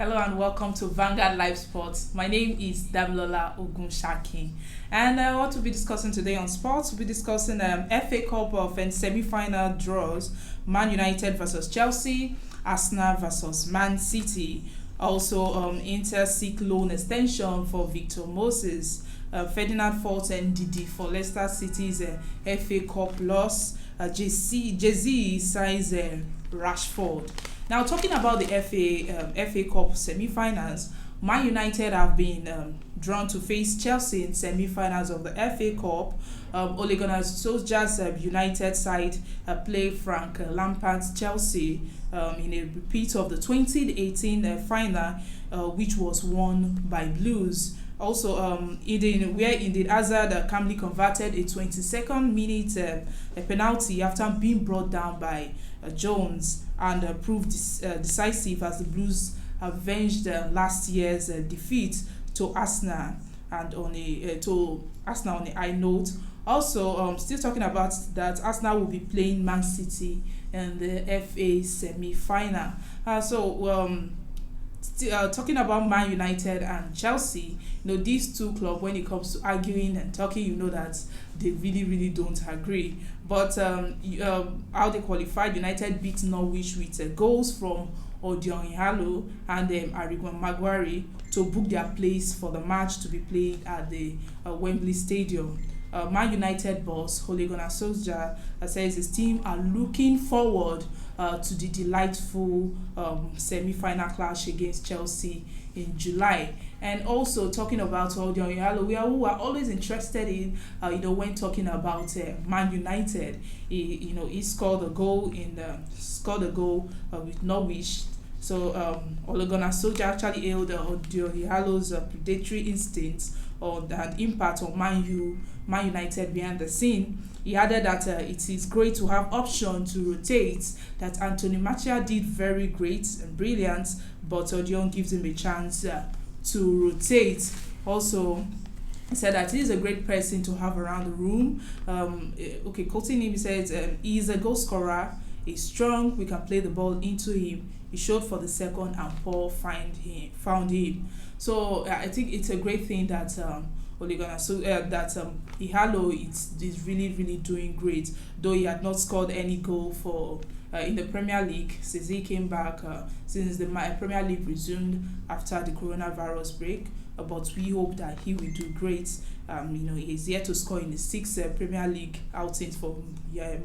Hello and welcome to Vanguardlive Sports. My name is Damilola Ogunshaki, and what we'll be discussing today on sports, we'll be discussing FA Cup of and semi-final draws: Man United versus Chelsea, Arsenal versus Man City. Also, Inter seek loan extension for Victor Moses. Ferdinand Fort and Didi for Leicester City's FA Cup loss. Jay-Z signs Rashford. Now, talking about the FA Cup semi-finals, Man United have been drawn to face Chelsea in semi-finals of the FA Cup. Ole Gunnar Solskjaer's United side play Frank Lampard's Chelsea in a repeat of the 2018 final, which was won by Blues. Also, Eden Hazard calmly converted a 22nd minute a penalty after being brought down by Jones and proved decisive as the Blues avenged last year's defeat to Arsenal and on a high note. Also, still talking about that, Arsenal will be playing Man City in the FA semi-final. Talking about Man United and Chelsea, these two clubs, when it comes to arguing and talking, that they really, really don't agree. But how they qualified, United beat Norwich with goals from Odion Ighalo and Arigan Maguire to book their place for the match to be played at the Wembley Stadium. Man United boss Ole Gunnar Solskjaer says his team are looking forward to the delightful semi-final clash against Chelsea in July. And also talking about Odion Ighalo, we are always interested in when talking about Man United. He scored a goal with Norwich. So Ole Gunnar Solskjaer actually hailed Odion Ighalo's predatory instincts or that impact on Man United behind the scene. He added that it is great to have option to rotate, that Anthony Martial did very great and brilliant, but Odion gives him a chance to rotate. Also, he said that he is a great person to have around the room. Quoting him, he says, he is a goal scorer, he's strong, we can play the ball into him. He showed for the second and Paul found him. So I think it's a great thing that Ole Gunnar Ighalo is really, really doing great, though he had not scored any goal for in the Premier League since he came back, since the Premier League resumed after the coronavirus break. But we hope that he will do great. He's yet to score in the 6 Premier League outings for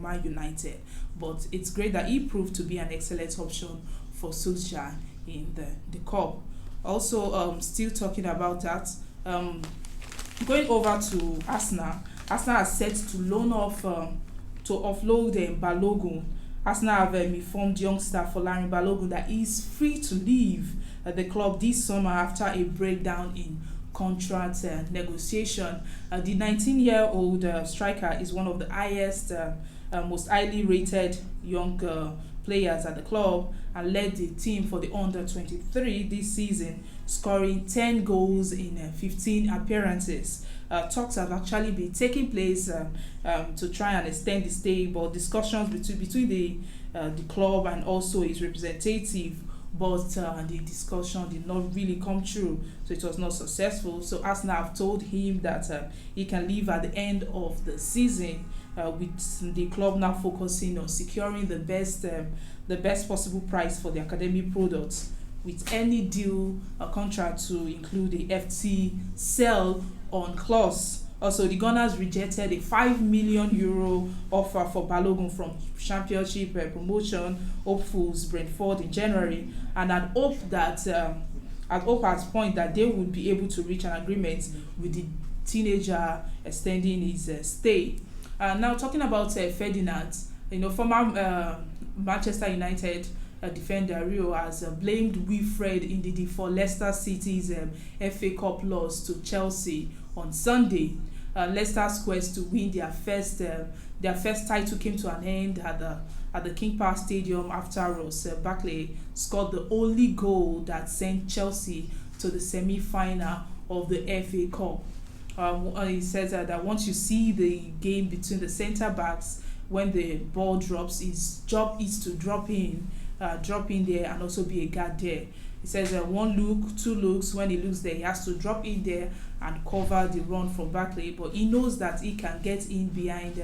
Man United. But it's great that he proved to be an excellent option for Solskjaer in the cup. Also, still talking about that, going over to Arsenal. Arsenal are set to loan off to offload Balogun. Arsenal have informed youngster Folarin Balogun that he is free to leave the club this summer after a breakdown in contract negotiation. The 19-year-old striker is one of the highest, most highly rated young players at the club and led the team for the under-23 this season, scoring 10 goals in 15 appearances. Talks have actually been taking place to try and extend the stay, but discussions between the club and also his representative, but the discussion did not really come true, so it was not successful. So Arsenal have told him that he can leave at the end of the season, with the club now focusing on securing the best possible price for the academy products, with any deal contract to include the FT sell on clause. Also, the Gunners rejected a €5 million offer for Balogun from Championship promotion hopefuls Brentford in January, and had hoped at point that they would be able to reach an agreement with the teenager extending his stay. Now talking about Ferdinand, former Manchester United defender Rio has blamed Wilfred indeed for Leicester City's FA Cup loss to Chelsea on Sunday. Leicester's quest to win their first title came to an end at the King Power Stadium after Ross Barkley scored the only goal that sent Chelsea to the semi-final of the FA Cup. He says that once you see the game between the centre backs, when the ball drops, his job is to drop in there and also be a guard there. He says one look, two looks. When he looks there, he has to drop in there and cover the run from Barkley. But he knows that he can get in behind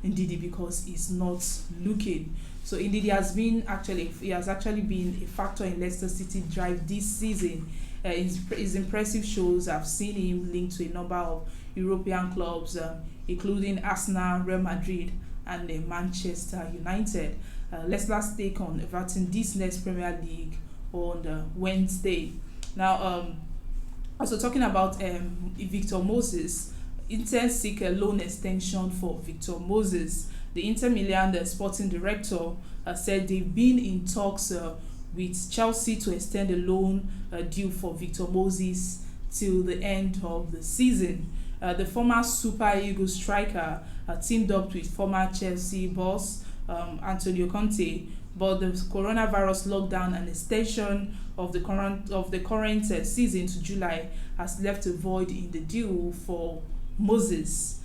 Ndidi because he's not looking. So indeed, he has actually been a factor in Leicester City drive this season. His impressive shows have seen him linked to a number of European clubs, including Asena, Real Madrid, and Manchester United. Leicester's take on Everton this next Premier League on Wednesday. Now, also talking about Victor Moses, Inter seek a loan extension for Victor Moses. The Inter Milan sporting director said they've been in talks with Chelsea to extend a loan deal for Victor Moses till the end of the season. The former Super Eagles striker teamed up with former Chelsea boss Antonio Conte, but the coronavirus lockdown and extension of the current season to July has left a void in the deal for Moses.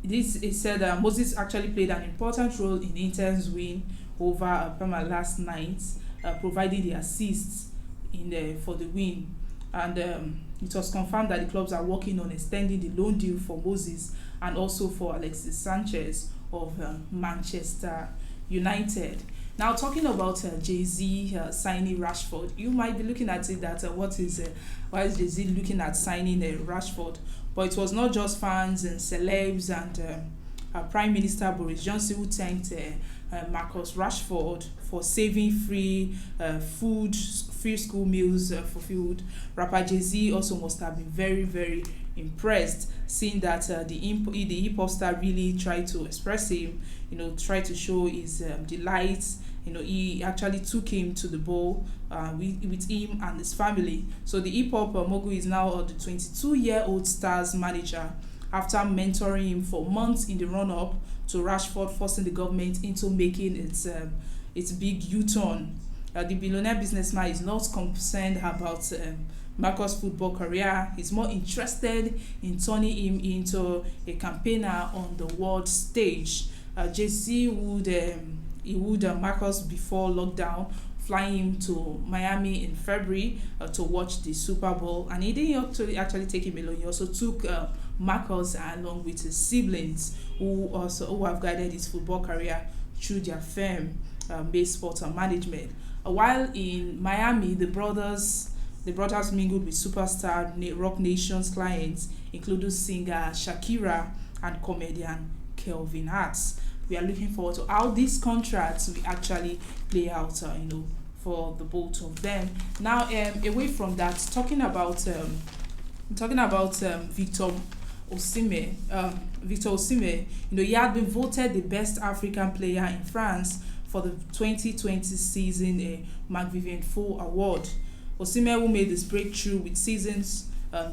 It said Moses actually played an important role in Inter's win over Parma last night, providing the assists for the win. And it was confirmed that the clubs are working on extending the loan deal for Moses and also for Alexis Sanchez of Manchester United. Now, talking about Jay-Z signing Rashford, you might be looking at it that why is Jay-Z looking at signing Rashford? But it was not just fans and celebs and Prime Minister Boris Johnson who thanked Marcus Rashford for saving free school meals for food. Rapper Jay-Z also must have been very, very impressed, seeing that the hip hop star really tried to express him, tried to show his delight. He actually took him to the ball with him and his family. So the hip hop mogul is now the 22-year-old star's manager after mentoring him for months in the run-up to Rashford forcing the government into making its big U-turn. The billionaire businessman is not concerned about Marcus' football career. He's more interested in turning him into a campaigner on the world stage. Jay-Z would Marcus before lockdown, flying him to Miami in February to watch the Super Bowl, and he didn't actually take him alone. He also took Marcus along with his siblings, who have guided his football career through their firm, based sports and management. While in Miami, the brothers mingled with superstar Rock Nation's clients, including singer Shakira and comedian Kelvin Hart. We are looking forward to how these contracts will actually play out, for the both of them. Now, away from that, talking about Victor Osimhen. Victor Osimhen, he had been voted the best African player in France for the 2020 season McVivian Fo Award. Osimhen, who made his breakthrough with seasons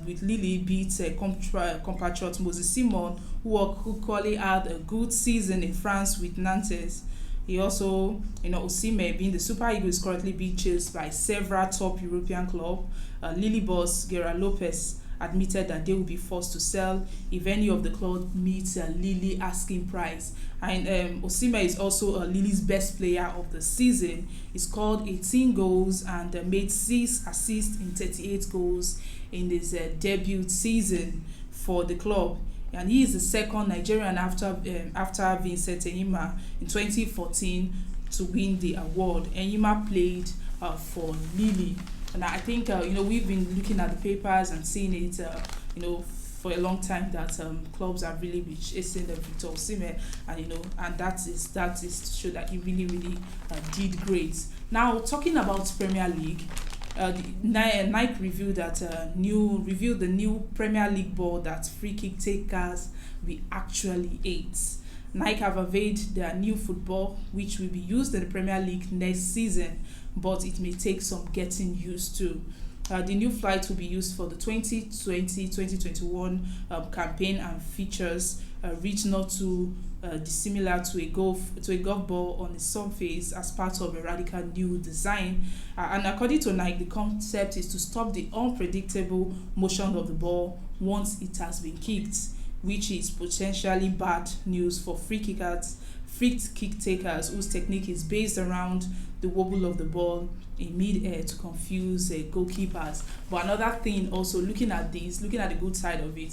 with Lille, beat compatriot Moses Simon, who equally had a good season in France with Nantes. He also, Osimhen, being the Super Eagles, currently being chased by several top European clubs. Lille boss Gerard Lopez admitted that they will be forced to sell if any of the clubs meets Lille asking price. And Osimhen is also Lille's best player of the season. He scored 18 goals and made 6 assists in 38 goals in his debut season for the club. And he is the second Nigerian after Vincent Enyima in 2014 to win the award. Enyima played for Lille. And I think we've been looking at the papers and seeing it for a long time that clubs are really chasing the Victor Osimhen, and that is to show that he really did great. Now, talking about Premier League, Nike revealed the new Premier League ball that free kick takers will actually hate. Nike have unveiled their new football, which will be used in the Premier League next season, but it may take some getting used to. The new flight will be used for the 2020-2021 campaign and features reach not too dissimilar to a golf ball on its surface as part of a radical new design. And according to Nike, the concept is to stop the unpredictable motion of the ball once it has been kicked, which is potentially bad news for free free kick takers whose technique is based around the wobble of the ball in mid-air to confuse goalkeepers. But another thing also, looking at the good side of it,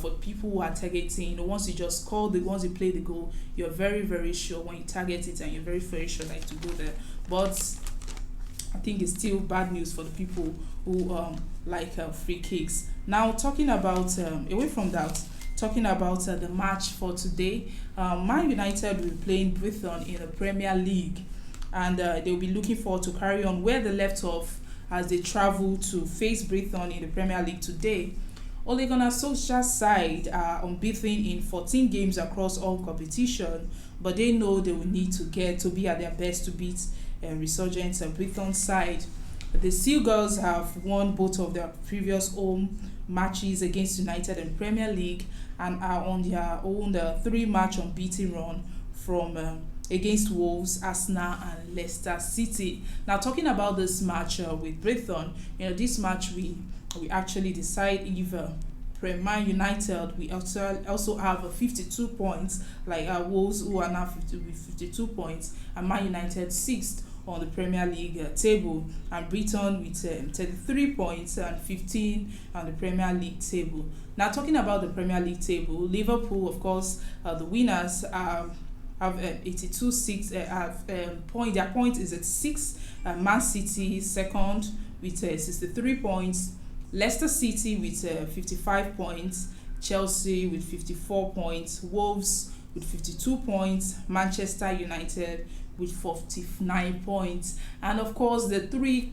for people who are targeting, once you just once you play the goal, you're very, very sure when you target it, and you're very, very sure like to go there. But I think it's still bad news for the people who like free kicks. Now, talking about away from that, talking about the match for today, Man United will be playing Brighton in the Premier League, and they'll be looking forward to carry on where they left off as they travel to face Brighton in the Premier League today. Ole Gunnar Solskjaer's side are unbeaten in 14 games across all competition, but they know they will need to be at their best to beat resurgent Brighton side. The Seagulls have won both of their previous home matches against United in Premier League and are on their own 3-match unbeaten run from against Wolves, Asena and Leicester City. Now, talking about this match with Brighton, this match we actually decide if Man United, we also have 52 points, like Wolves, who are now 52 points, and Man United 6th on the Premier League table, and Brighton with 33 points and 15 on the Premier League table. Now, talking about the Premier League table, Liverpool, of course, the winners have 82-6 point. Their point is at 6. Man City second with 63 points. Leicester City with 55 points. Chelsea with 54 points. Wolves with 52 points. Manchester United with 49 points. And of course, the three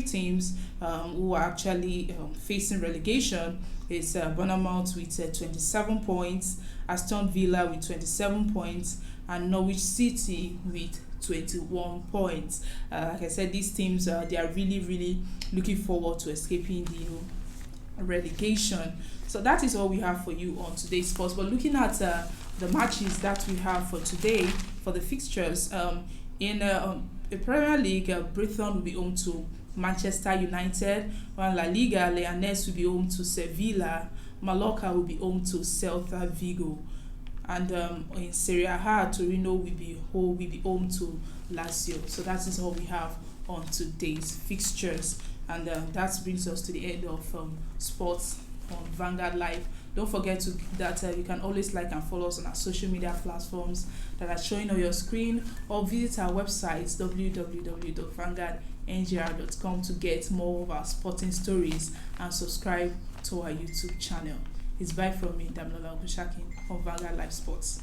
teams who are actually facing relegation is Bournemouth with 27 points, Aston Villa with 27 points, and Norwich City with 21 points. Like I said, these teams they are really, really looking forward to escaping the relegation. So that is all we have for you on today's sports. But looking at the matches that we have for today, for the fixtures, in the Premier League, Brighton will be home to Manchester United, while La Liga, Leganés will be home to Sevilla, Mallorca will be home to Celta Vigo, and in Serie A, Torino will be home to Lazio. So that is all we have on today's fixtures, and that brings us to the end of sports on Vanguardlive. Don't forget that you can always like and follow us on our social media platforms that are showing on your screen, or visit our website www.vanguardngr.com to get more of our sporting stories, and subscribe to our YouTube channel. It's bye from me, Damlola Okushakin, on Vanguardlive Sports.